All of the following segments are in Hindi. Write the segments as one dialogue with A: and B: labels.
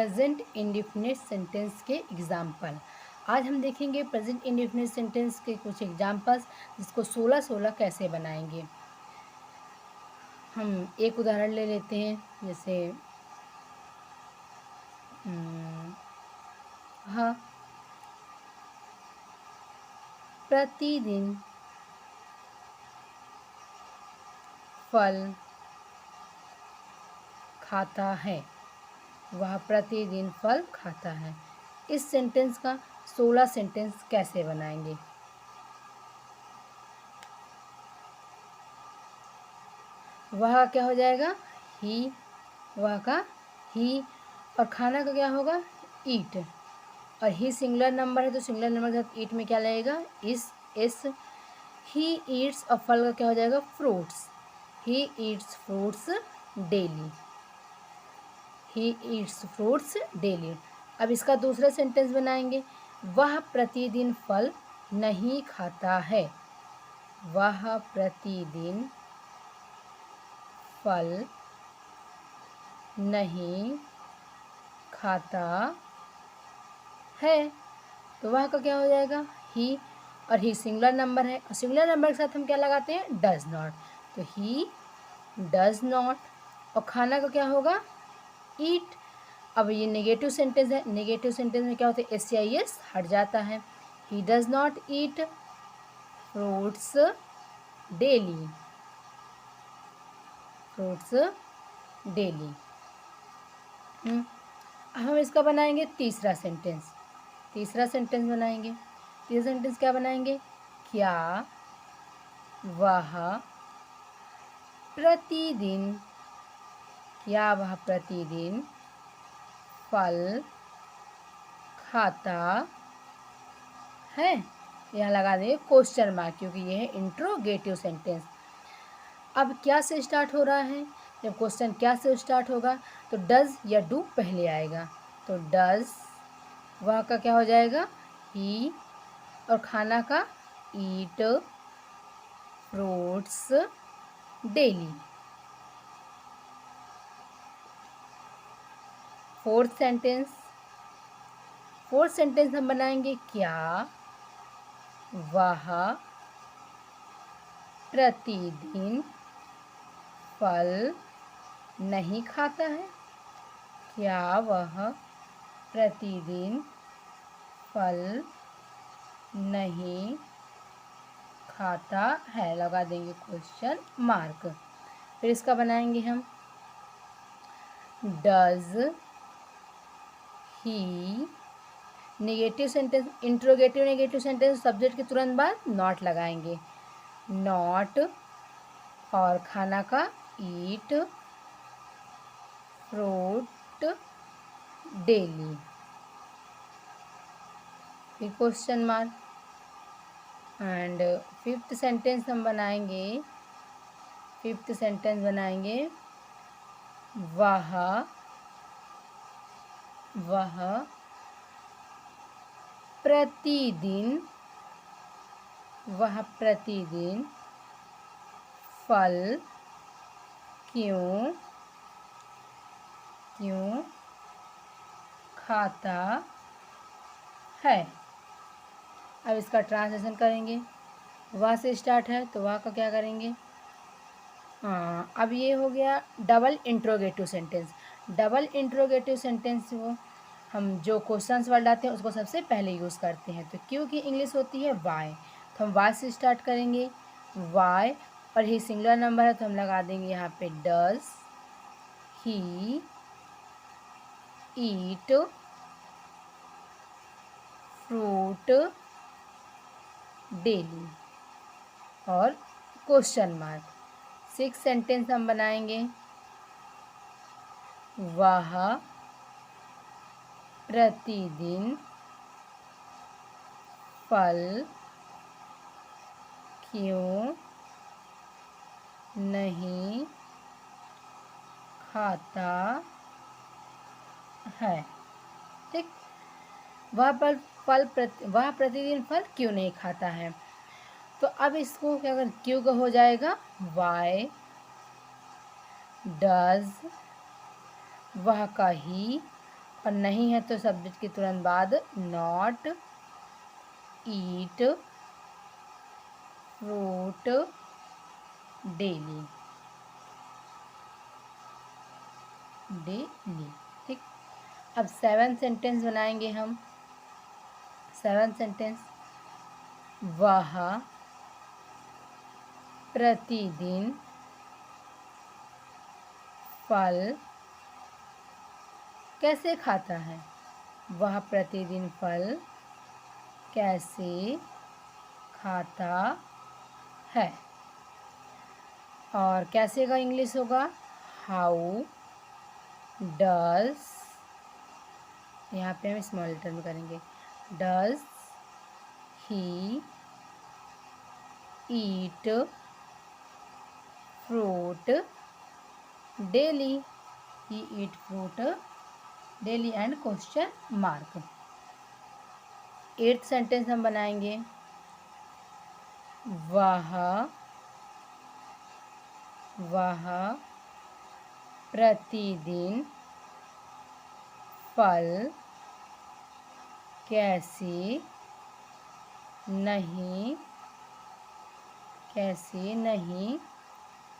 A: प्रेजेंट इंडेफिनिट सेंटेंस के एग्जाम्पल। आज हम देखेंगे प्रेजेंट इंडेफिनिट सेंटेंस के कुछ एग्जाम्पल्स, जिसको 16-16 कैसे बनाएंगे। हम एक उदाहरण ले लेते हैं, जैसे हाँ, प्रतिदिन फल खाता है। वह प्रतिदिन फल खाता है। इस सेंटेंस का 16 सेंटेंस कैसे बनाएंगे। वह क्या हो जाएगा, ही। वह का ही, और खाना का क्या होगा, ईट। और ही सिंगुलर नंबर है तो सिंगुलर नंबर के साथ ईट में क्या लगेगा, इस। ही ईट्स, और फल का क्या हो जाएगा, fruits. He eats fruits daily. He eats fruits daily. अब इसका दूसरा सेंटेंस बनाएंगे। वह प्रतिदिन फल नहीं खाता है। वह प्रतिदिन फल नहीं खाता है। तो वह का क्या हो जाएगा, ही। और ही सिंगुलर नंबर है, और सिंगुलर नंबर के साथ हम क्या लगाते हैं, डज नॉट। तो ही डज नॉट। और खाना का क्या होगा, ईट। अब ये नेगेटिव सेंटेंस है, नेगेटिव सेंटेंस में क्या होता है, एस या एस हट जाता है। He does not eat fruits daily. Fruits daily. अब हम इसका बनाएंगे तीसरा सेंटेंस। तीसरा सेंटेंस बनाएंगे। तीसरा सेंटेंस क्या बनाएंगे, क्या वह प्रतिदिन, क्या वह प्रतिदिन फल खाता है। यहाँ लगा देंगे क्वेश्चन मार्क, क्योंकि यह है इंट्रोगेटिव सेंटेंस। अब क्या से स्टार्ट हो रहा है, जब क्वेश्चन क्या से स्टार्ट होगा तो डज या डू पहले आएगा। तो डज, वह का क्या हो जाएगा, ही। और खाना का ईट fruits daily. Fourth sentence. Fourth sentence हम बनाएंगे, क्या वह प्रतिदिन फल नहीं खाता है। क्या वह प्रतिदिन फल नहीं खाता है, लगा देंगे क्वेश्चन मार्क। फिर इसका बनाएंगे हम, does he. Negative sentence, interrogative negative sentence subject के तुरंत बाद नॉट लगाएंगे। नॉट, और खाना का ईट फ्रूट डेली। फिर question mark. And fifth sentence हम बनाएंगे। फिफ्थ सेंटेंस बनाएंगे, वह प्रतिदिन, वह प्रतिदिन फल क्यों खाता है। अब इसका ट्रांसलेशन करेंगे। वह से स्टार्ट है तो वह का क्या करेंगे, अब ये हो गया double interrogative sentence. Double interrogative sentence वो हम जो क्वेश्चंस वर्ड आते हैं उसको सबसे पहले यूज़ करते हैं। तो क्यों की इंग्लिश होती है वाई, तो हम वाई से स्टार्ट करेंगे। वाई, और ही सिंगुलर नंबर है तो हम लगा देंगे यहाँ पे does he eat fruit daily, और क्वेश्चन मार्क। सिक्स सेंटेंस हम बनाएंगे, वह प्रतिदिन फल क्यों नहीं खाता है। ठीक, वह प्रतिदिन फल क्यों नहीं खाता है। तो अब इसको क्या कर, क्यों का हो जाएगा वाई डज, वह का ही, और नहीं है तो सब्जेक्ट के तुरंत बाद not eat fruit daily, daily. ठीक, अब 7 सेंटेंस बनाएंगे हम। 7 सेंटेंस, वह प्रतिदिन फल कैसे खाता है। वह प्रतिदिन फल कैसे खाता है। और कैसे का इंग्लिश होगा हाउ डज, यहाँ पे हम स्मॉल लेटर में करेंगे, does he eat fruit daily, he eat fruit daily and question mark. 8th sentence हम बनाएंगे, वह प्रतिदिन फल कैसे नहीं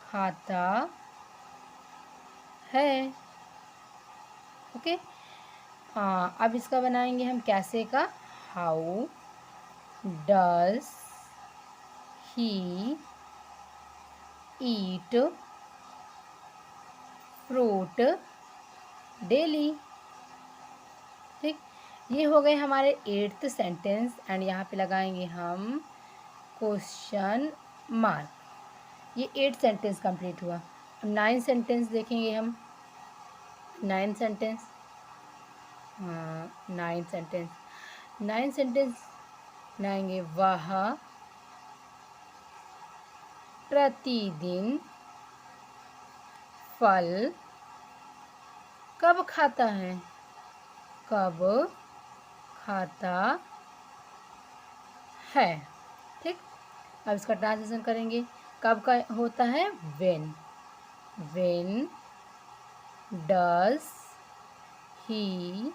A: खाता है। ओके, अब इसका बनाएंगे हम कैसे का, how does he eat fruit daily. ठीक, ये हो गए हमारे 8th सेंटेंस एंड यहाँ पे लगाएंगे हम क्वेश्चन मार्क। ये 8 सेंटेंस कंप्लीट हुआ। अब 9 सेंटेंस देखेंगे हम। 9 सेंटेंस, 9 सेंटेंस, 9 सेंटेंस बनाएंगे, वह प्रतिदिन फल कब खाता है, कब खाता है। ठीक, अब इसका ट्रांसलेशन करेंगे। कब का होता है when, when does he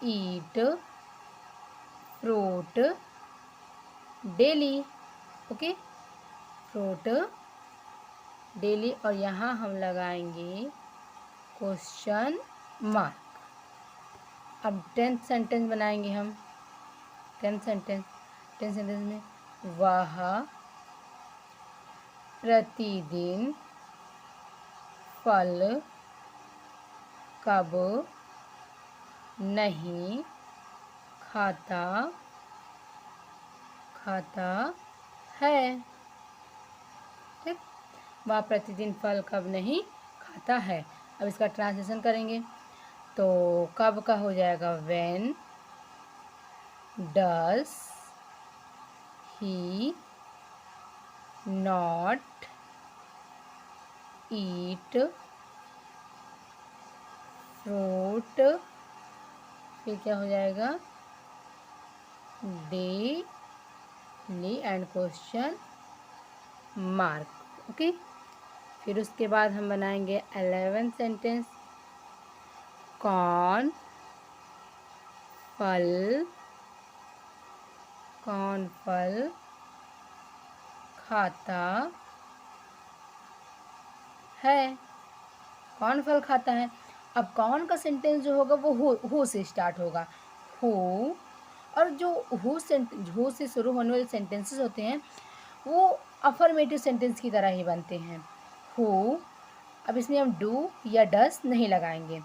A: eat fruit daily. Okay, fruit daily, और यहाँ हम लगाएंगे क्वेश्चन मार्क। अब 10th सेंटेंस बनाएंगे हम। 10th सेंटेंस में, वह प्रतिदिन फल कब नहीं खाता है। ठीक, वह प्रतिदिन फल कब नहीं खाता है। अब इसका ट्रांसलेशन करेंगे तो कब का हो जाएगा when does he not eat fruit, फिर क्या हो जाएगा daily and question mark. Okay, फिर उसके बाद हम बनाएंगे 11th सेंटेंस, कौन फल खाता है। कौन फल खाता है। अब कौन का सेंटेंस जो होगा वो हु से स्टार्ट होगा, हु। और जो हु से शुरू होने वाले सेंटेंसेस होते हैं वो अफर्मेटिव सेंटेंस की तरह ही बनते हैं, हु। अब इसमें हम डू या डस नहीं लगाएंगे,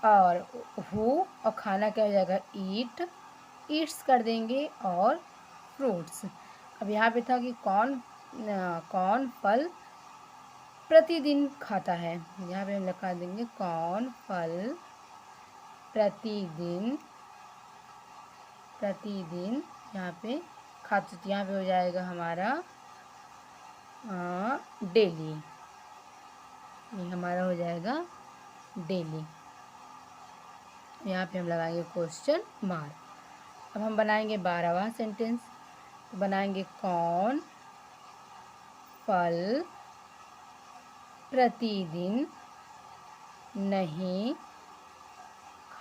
A: और हु और खाना क्या हो जाएगा ईट, ईट्स कर देंगे, और फ्रूट्स। अब यहाँ पे था कि कौन फल प्रतिदिन खाता है, यहाँ पे हम लिखा देंगे कौन फल प्रतिदिन यहाँ पे खाता, यहाँ पे हो जाएगा हमारा डेली, ये हमारा हो जाएगा डेली। यहाँ पे हम लगाएंगे क्वेश्चन मार्क। अब हम बनाएंगे 12वां सेंटेंस, तो बनाएंगे कौन फल प्रतिदिन नहीं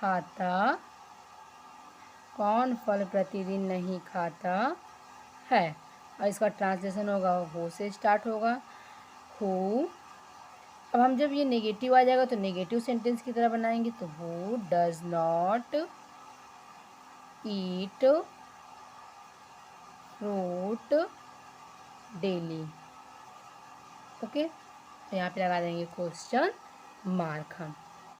A: खाता? कौन फल प्रतिदिन नहीं खाता है? और इसका ट्रांसलेशन होगा हु से स्टार्ट होगा, हु। अब हम जब ये नेगेटिव आ जाएगा तो नेगेटिव सेंटेंस की तरह बनाएंगे, तो who does not eat fruit daily. Okay, तो यहाँ पे लगा देंगे क्वेश्चन मार्क हम।